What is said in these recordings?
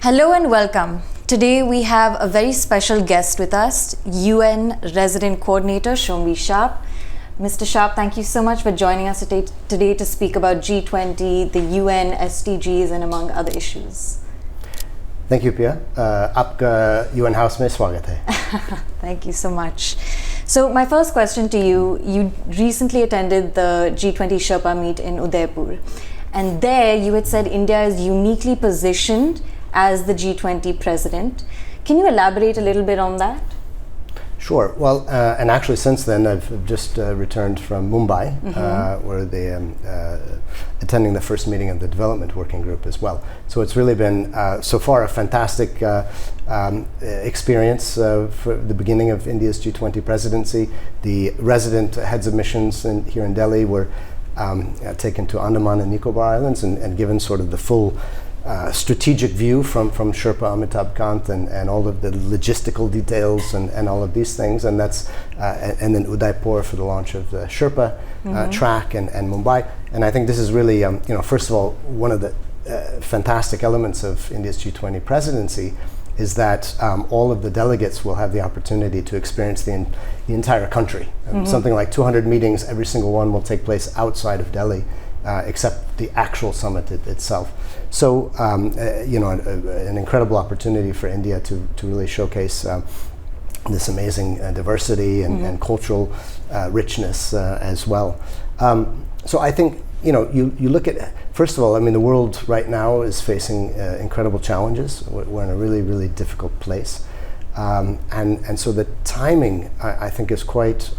Hello and welcome. Today we have a very special guest with us, UN Resident Coordinator Shombi Sharp. Mr. Sharp, thank you so much for joining us today to speak about G20, the UN, SDGs and among other issues. Thank you, Pia. आपका UN House में स्वागत है. Thank you so much. So my first question to you recently attended the G20 Sherpa meet in Udaipur. And there you had said India is uniquely positioned as the G20 President. Can you elaborate a little bit on that? Sure. Well, and actually since then I've just returned from Mumbai, where they attending the first meeting of the Development Working Group as well. So it's really been so far a fantastic experience for the beginning of India's G20 presidency. The resident heads of missions here in Delhi were taken to Andaman and Nicobar Islands and given sort of the full strategic view from Sherpa Amitabh Kant and all of the logistical details and all of these things, and that's and then Udaipur for the launch of the Sherpa track and Mumbai. And I think this is really first of all, one of the fantastic elements of India's G20 presidency is that all of the delegates will have the opportunity to experience the entire country. Something like 200 meetings, every single one will take place outside of Delhi, except the actual summit itself. So, an incredible opportunity for India to really showcase this amazing diversity and cultural richness as well. So I think, you look at, first of all, I mean, the world right now is facing incredible challenges. We're in a really, really difficult place. And so the timing, I think, is quite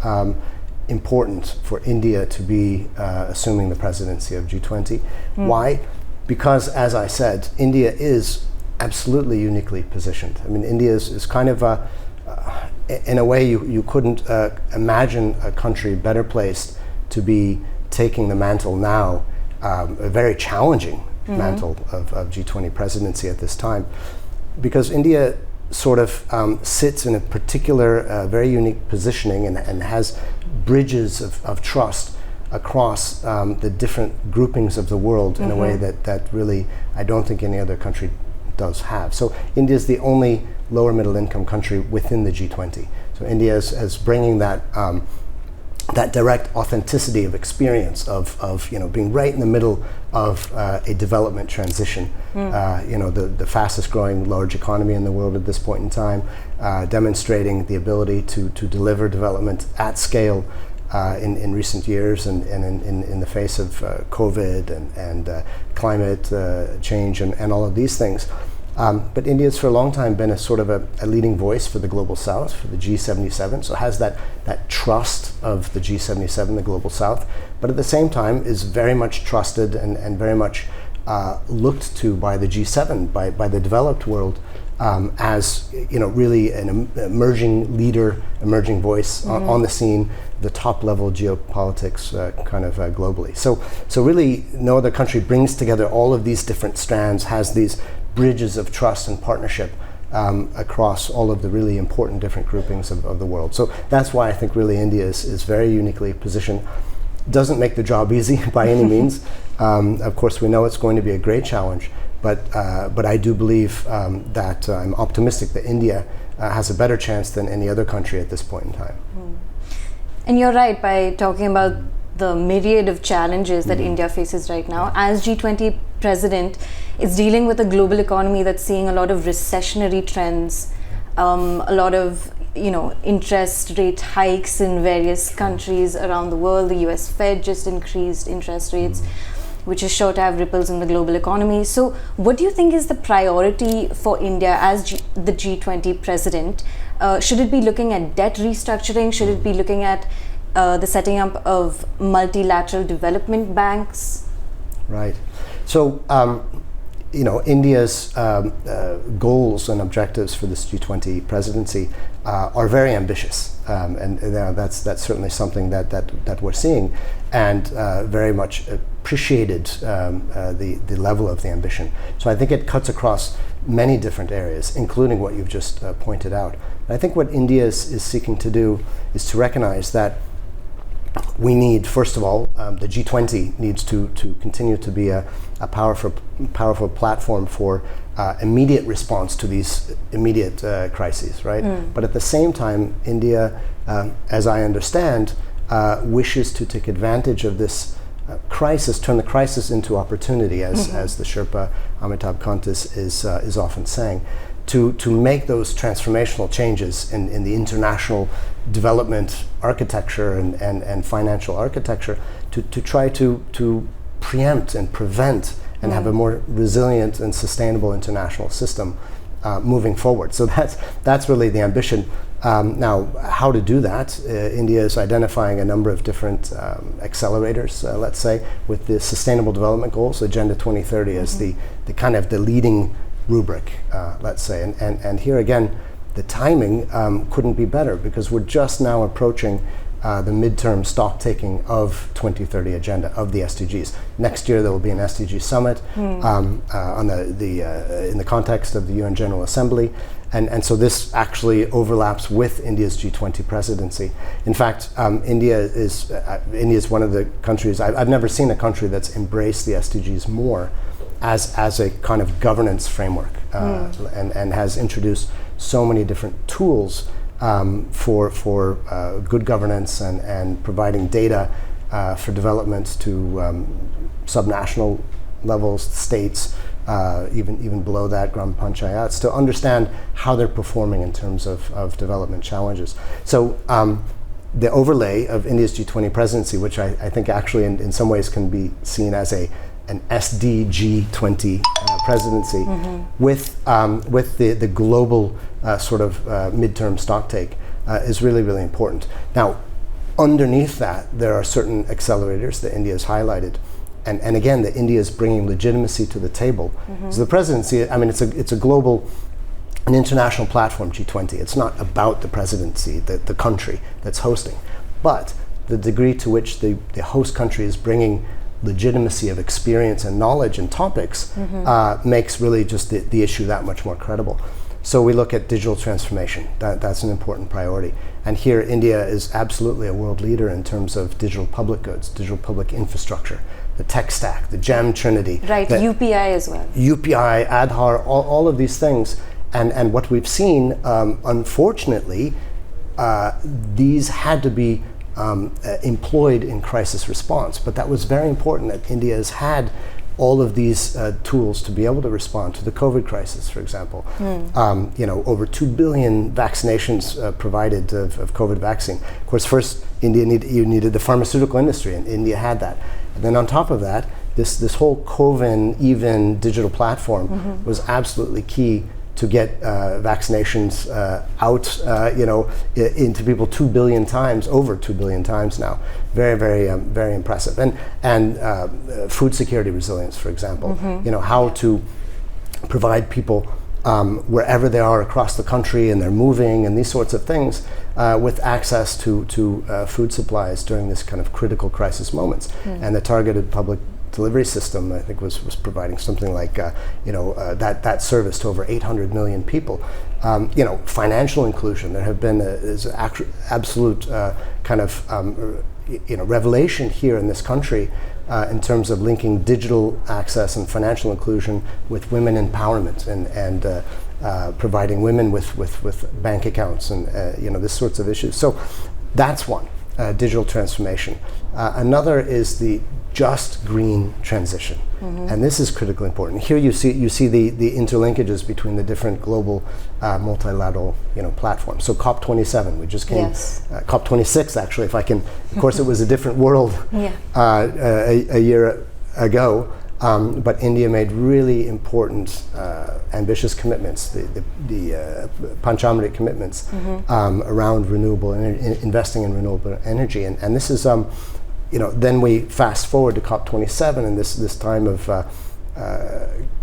important for India to be assuming the presidency of G20. Why? Because, as I said, India is absolutely uniquely positioned. I mean, India is kind of in a way you couldn't imagine a country better placed to be taking the mantle now, a very challenging mantle of G20 presidency at this time, because India sort of sits in a particular very unique positioning and has bridges of trust across the different groupings of the world in a way that really I don't think any other country does have. So India is the only lower middle income country within the G20. So India is bringing that that direct authenticity of experience of being right in the middle of a development transition. The fastest growing large economy in the world at this point in time, demonstrating the ability to deliver development at scale in recent years and in the face of COVID and climate change and all of these things. But India's for a long time been a sort of a leading voice for the Global South, for the G77, so has that trust of the G77, the Global South, but at the same time is very much trusted and very much looked to by the G7, by the developed world, as really an emerging leader, emerging voice on the scene, the top level geopolitics kind of globally. So really no other country brings together all of these different strands, has these bridges of trust and partnership across all of the really important different groupings of the world. So that's why I think really India is very uniquely positioned. Doesn't make the job easy by any means. Of course, we know it's going to be a great challenge, but I do believe that I'm optimistic that India has a better chance than any other country at this point in time. And you're right by talking about the myriad of challenges that India faces right now. As G20 President, it's dealing with a global economy that's seeing a lot of recessionary trends, a lot of interest rate hikes in various countries around the world. The US Fed just increased interest rates, which is sure to have ripples in the global economy. So what do you think is the priority for India as the G20 President? Should it be looking at debt restructuring? Should it be looking at the setting up of multilateral development banks? Right. So, India's goals and objectives for this G20 presidency are very ambitious, and that's certainly something that we're seeing, and very much appreciated the level of the ambition. So I think it cuts across many different areas, including what you've just pointed out. And I think what India is seeking to do is to recognize that we need, first of all, the G20 needs to continue to be a powerful platform for immediate response to these immediate crises, right? But at the same time, India, as I understand, wishes to take advantage of this crisis, turn the crisis into opportunity, as the Sherpa Amitabh Kant is often saying, to make those transformational changes in the international development architecture and financial architecture to try to preempt and prevent and have a more resilient and sustainable international system moving forward. So that's really the ambition. Now, how to do that? India is identifying a number of different accelerators, let's say, with the Sustainable Development Goals, Agenda 2030 as the kind of the leading rubric, let's say. And here again, the timing couldn't be better, because we're just now approaching the midterm stock taking of 2030 agenda of the SDGs. Next year there will be an SDG summit on in the context of the UN General Assembly, and so this actually overlaps with India's G20 presidency. In fact, India is one of the countries, I've never seen a country that's embraced the SDGs more as a kind of governance framework, and has introduced so many different tools for good governance and providing data for development to subnational levels, states, even below that, gram panchayats, to understand how they're performing in terms of development challenges. So the overlay of India's G20 presidency, which I think actually in some ways can be seen as an SDG20 presidency, with the global sort of midterm stock take is really, really important. Now, underneath that, there are certain accelerators that India has highlighted. And again, that India is bringing legitimacy to the table. So the presidency, I mean, it's a global, an international platform, G20. It's not about the presidency, the country that's hosting, but the degree to which the host country is bringing legitimacy of experience and knowledge and topics makes really just the issue that much more credible. So we look at digital transformation. That's an important priority. And here India is absolutely a world leader in terms of digital public goods, digital public infrastructure, the tech stack, the GEM Trinity. Right, UPI as well. UPI, Aadhaar, all of these things. And what we've seen, unfortunately, these had to be employed in crisis response. But that was very important that India has had all of these tools to be able to respond to the COVID crisis, for example. Over 2 billion vaccinations provided of COVID vaccine. Of course, first, you needed the pharmaceutical industry, and India had that. And then on top of that, this whole CoVIN, even digital platform was absolutely key to get vaccinations out, into people 2 billion times, over 2 billion times now. Very, very, very impressive. And food security resilience, for example. How to provide people wherever they are across the country, and they're moving, and these sorts of things, with access to food supplies during this kind of critical crisis moments. And the targeted public delivery system, I think, was providing something like that service to over 800 million people. Financial inclusion. There have been absolute kind of revelation here in this country in terms of linking digital access and financial inclusion with women empowerment and providing women with bank accounts and this sorts of issues. So that's one, digital transformation. Another is the just green transition, and this is critically important. Here you see the interlinkages between the different global multilateral platforms. So COP27, we just came. Yes. COP26 actually, if I can. Of course, it was a different world a year ago, but India made really important, ambitious commitments, the Panchamrit commitments around renewable energy, investing in renewable energy, and this is. Then we fast forward to COP27 and this time of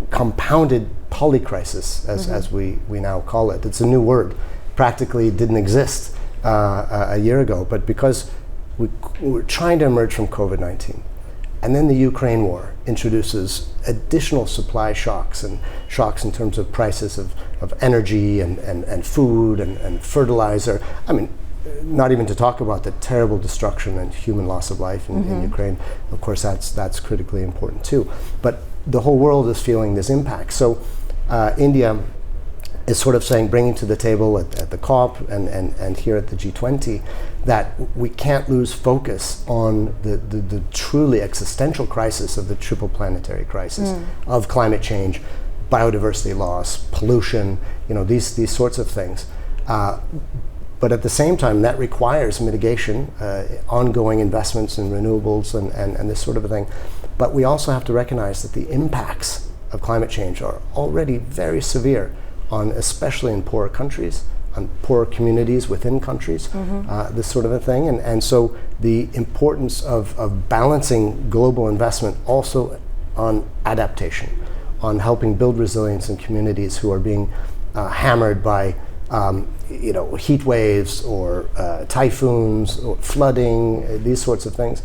compounded polycrisis, as we now call it. It's a new word. Practically didn't exist a year ago, but because we were trying to emerge from COVID-19, and then the Ukraine war introduces additional supply shocks, and shocks in terms of prices of energy and food and fertilizer. I mean, not even to talk about the terrible destruction and human loss of life in Ukraine. Of course, that's critically important too. But the whole world is feeling this impact. So India is sort of saying, bringing to the table at the COP and here at the G20, that we can't lose focus on the truly existential crisis of the triple planetary crisis of climate change, biodiversity loss, pollution, these sorts of things. But at the same time, that requires mitigation, ongoing investments in renewables and this sort of a thing. But we also have to recognize that the impacts of climate change are already very severe especially in poorer countries, on poorer communities within countries, this sort of a thing. And so the importance of balancing global investment also on adaptation, on helping build resilience in communities who are being hammered by heat waves or typhoons or flooding, these sorts of things.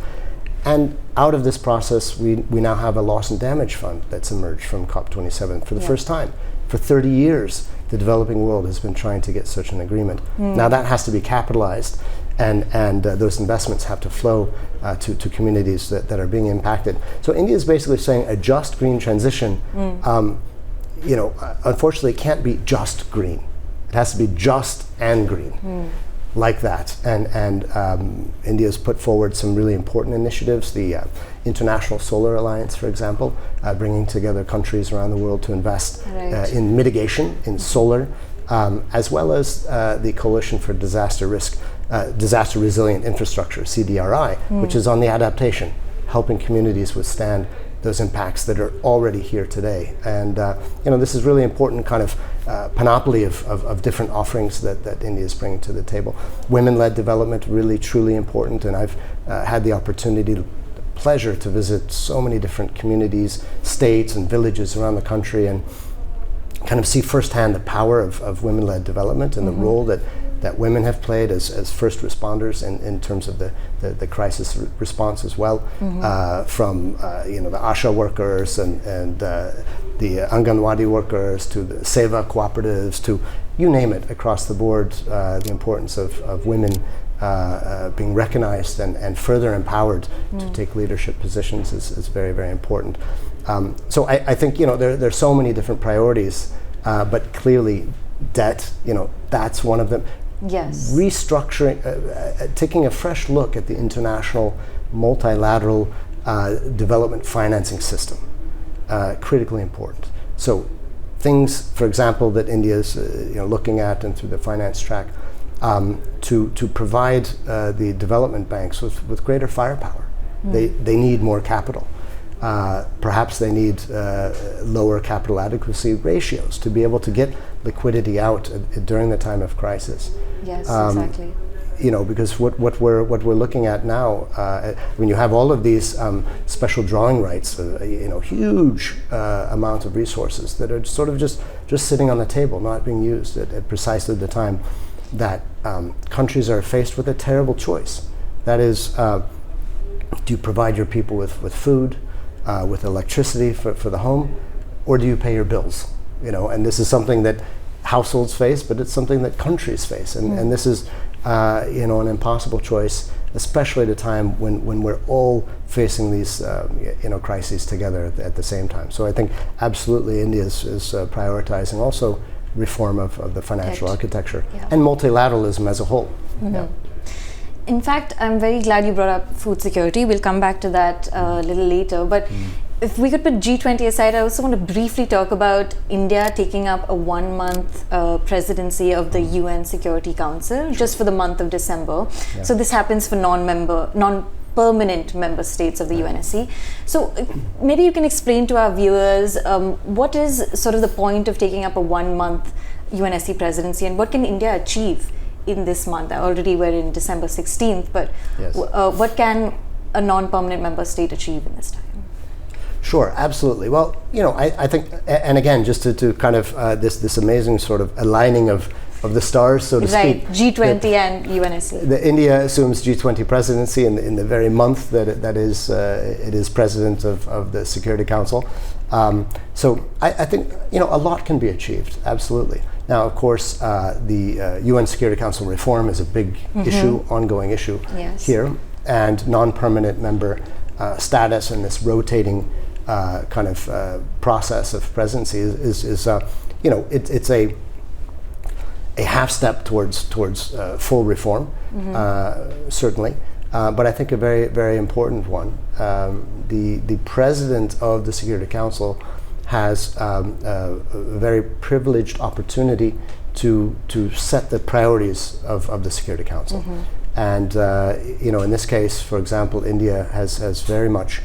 And out of this process, we now have a loss and damage fund that's emerged from COP27 for the first time. For 30 years, the developing world has been trying to get such an agreement. Now that has to be capitalized, and those investments have to flow to communities that are being impacted. So India is basically saying a just green transition, unfortunately, it can't be just green. It has to be just and green. Like that, and India has put forward some really important initiatives. The International Solar Alliance, for example, bringing together countries around the world to invest in mitigation in solar, as well as the Coalition for Disaster Resilient Infrastructure (CDRI), which is on the adaptation, helping communities withstand those impacts that are already here today. And this is really important kind of panoply of different offerings that India is bringing to the table. Women-led development, really truly important, and I've had the opportunity, the pleasure to visit so many different communities, states and villages around the country, and kind of see firsthand the power of women-led development and the role that women have played as first responders in terms of the crisis response as well, from the ASHA workers and the Anganwadi workers to the Seva cooperatives to you name it across the board. The importance of women being recognized and further empowered to take leadership positions is very, very important. So I think there are so many different priorities, but clearly debt, that's one of them. Yes. Restructuring, taking a fresh look at the international multilateral development financing system, critically important. So things, for example, that India is looking at and through the finance track, to provide the development banks with greater firepower. They need more capital. Perhaps they need lower capital adequacy ratios to be able to get liquidity out during the time of crisis. Yes, exactly. Because what we're looking at now, when you have all of these special drawing rights, huge amounts of resources that are sort of just sitting on the table, not being used at precisely the time that countries are faced with a terrible choice. That is, do you provide your people with food, with electricity for the home, or do you pay your bills? And this is something that households face, but it's something that countries face, and this is an impossible choice, especially at a time when we're all facing these crises together at the same time. So I think absolutely India is prioritizing also reform of the financial architecture and multilateralism as a whole. In fact, I'm very glad you brought up food security. We'll come back to that a little later. But if we could put G20 aside, I also want to briefly talk about India taking up a 1-month presidency of the UN Security Council just for the month of December. Yeah. So this happens for non-permanent member states of the UNSC. So maybe you can explain to our viewers what is sort of the point of taking up a 1-month UNSC presidency, and what can India achieve in this month? Already we're in December 16th, but yes. What can a non-permanent member state achieve in this time? Sure, absolutely. Well, I think, and again, just to kind of this amazing sort of aligning of the stars, so to speak. Right, G20 and UNSC. India assumes G20 presidency in the very month that it is president of the Security Council, So I think a lot can be achieved, absolutely. Now, of course, the UN Security Council reform is a big issue, ongoing issue here, and non-permanent member status and this rotating kind of process of presidency is it's a half step towards full reform, certainly, but I think a very, very important one. The president of the Security Council has a very privileged opportunity to set the priorities of the Security Council. And in this case, for example, India has very much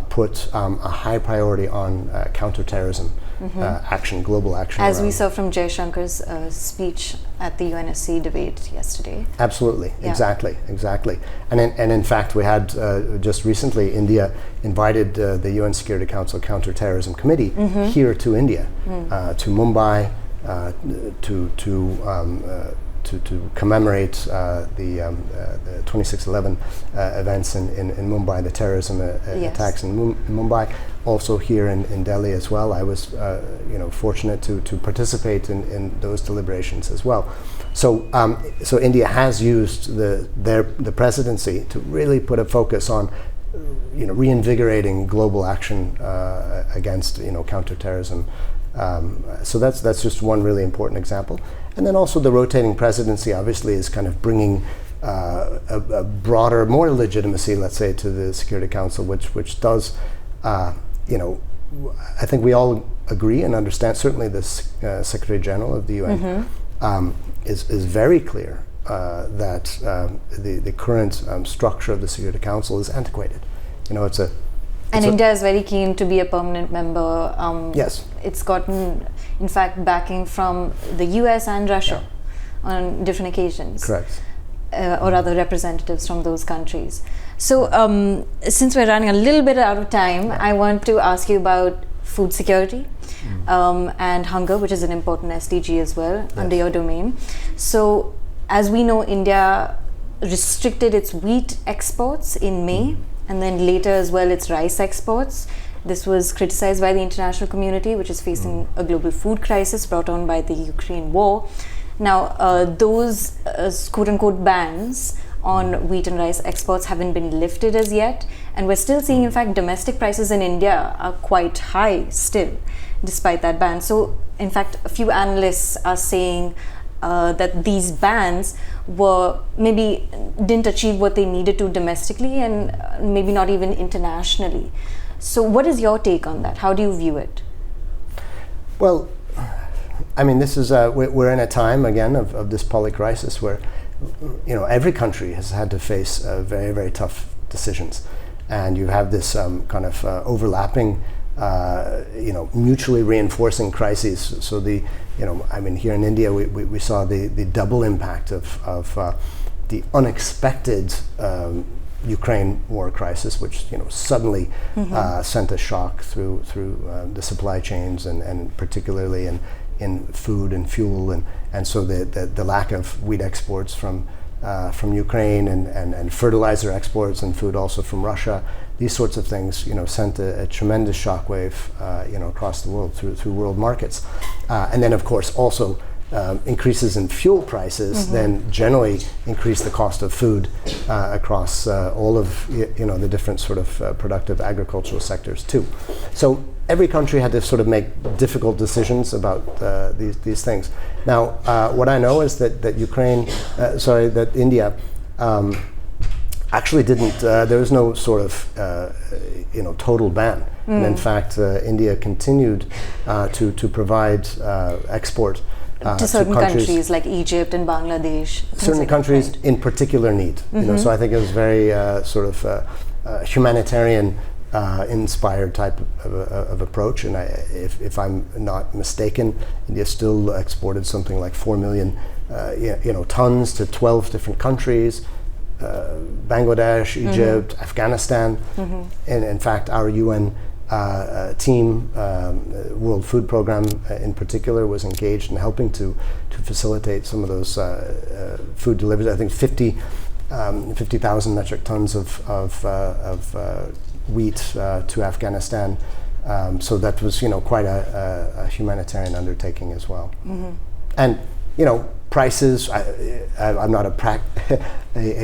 put a high priority on counter-terrorism action, global action. As we saw from Jaishankar's speech at the UNSC debate yesterday. Absolutely, exactly. And in fact, we had just recently, India invited the UN Security Council Counter-Terrorism Committee here to India, to Mumbai, to commemorate the 26/11 events in Mumbai, the terrorism attacks in Mumbai. Also here in Delhi as well. I was fortunate to participate in those deliberations as well. So India has used the presidency to really put a focus on reinvigorating global action against counterterrorism. So that's just one really important example. And then also the rotating presidency obviously is kind of bringing a broader, more legitimacy, let's say, to the Security Council, which does, I think we all agree and understand, certainly the Secretary General of the UN is very clear that the current structure of the Security Council is antiquated. And India is very keen to be a permanent member. Yes. It's gotten, in fact, backing from the US and Russia on different occasions. Correct. Or other representatives from those countries. So since we're running a little bit out of time, I want to ask you about food security and hunger, which is an important SDG as well under your domain. So as we know, India restricted its wheat exports in May, and then later as well its rice exports. This was criticized by the international community, which is facing a global food crisis brought on by the Ukraine war. Now, those quote-unquote bans on wheat and rice exports haven't been lifted as yet, and we're still seeing, in fact, domestic prices in India are quite high still, despite that ban. So, in fact, a few analysts are saying that these bans maybe didn't achieve what they needed to domestically and maybe not even internationally. So what is your take on that? How do you view it? Well, I mean, this is we're in a time again of this polycrisis where every country has had to face very, very tough decisions, and you have this kind of overlapping mutually reinforcing crises. So here in India, we saw the double impact of the unexpected Ukraine war crisis, which suddenly sent a shock through the supply chains and particularly in food and fuel, and so the lack of wheat exports from Ukraine and fertilizer exports and food also from Russia. These sorts of things, sent a tremendous shockwave, across the world through world markets, and then of course also increases in fuel prices then generally increase the cost of food across all of the different sort of productive agricultural sectors too. So every country had to sort of make difficult decisions about these things. Now, what I know is that India actually didn't. There was no sort of total ban, and in fact, India continued to provide export to certain countries like Egypt and Bangladesh. Certain countries in particular need. So I think it was very sort of humanitarian. Inspired type of approach, and if I'm not mistaken, India still exported something like 4 million tons to 12 different countries, Bangladesh, Egypt, Afghanistan, and in fact our UN team, World Food Program in particular, was engaged in helping to facilitate some of those food deliveries. I think 50,000 metric tons of wheat to Afghanistan So that was, quite a humanitarian undertaking as well. And, prices, I'm not a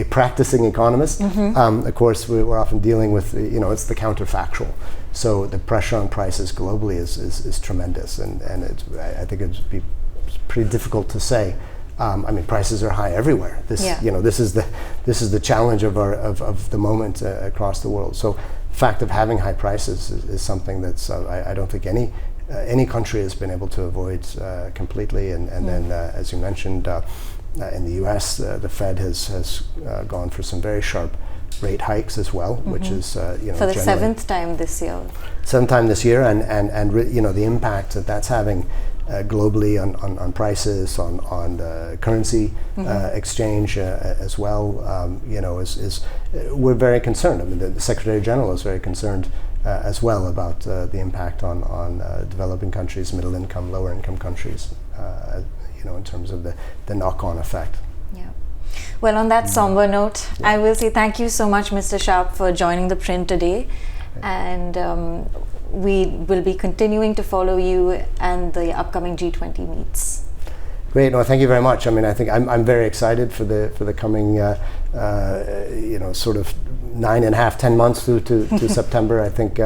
practicing economist. Of course, we're often dealing with, it's the counterfactual. So the pressure on prices globally is tremendous, and I think it'd be pretty difficult to say. Prices are high everywhere. This is the challenge of the moment across the world. So the fact of having high prices is something that's I don't think any country has been able to avoid completely. And then, as you mentioned, in the U.S., the Fed has gone for some very sharp rate hikes as well, which is for the seventh time this year. Seventh time this year, and the impact that's having globally on prices, on the currency exchange as well. We're very concerned. I mean, the Secretary General is very concerned as well about the impact on developing countries, middle income, lower income countries, in terms of the knock-on effect. Yeah. Well, on that somber note, I will say thank you so much, Mr. Sharp, for joining The Print today. And we will be continuing to follow you and the upcoming G20 meets. Great. No, thank you very much. I think I'm very excited for the coming, sort of 9.5, 10 months through to September. I think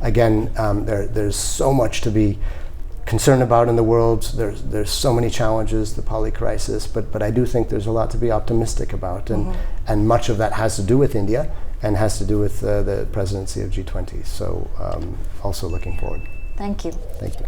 again, there's so much to be concerned about in the world. There's so many challenges, the poly crisis, but I do think there's a lot to be optimistic about, and much of that has to do with India and has to do with the presidency of G20. So also looking forward. Thank you. Thank you.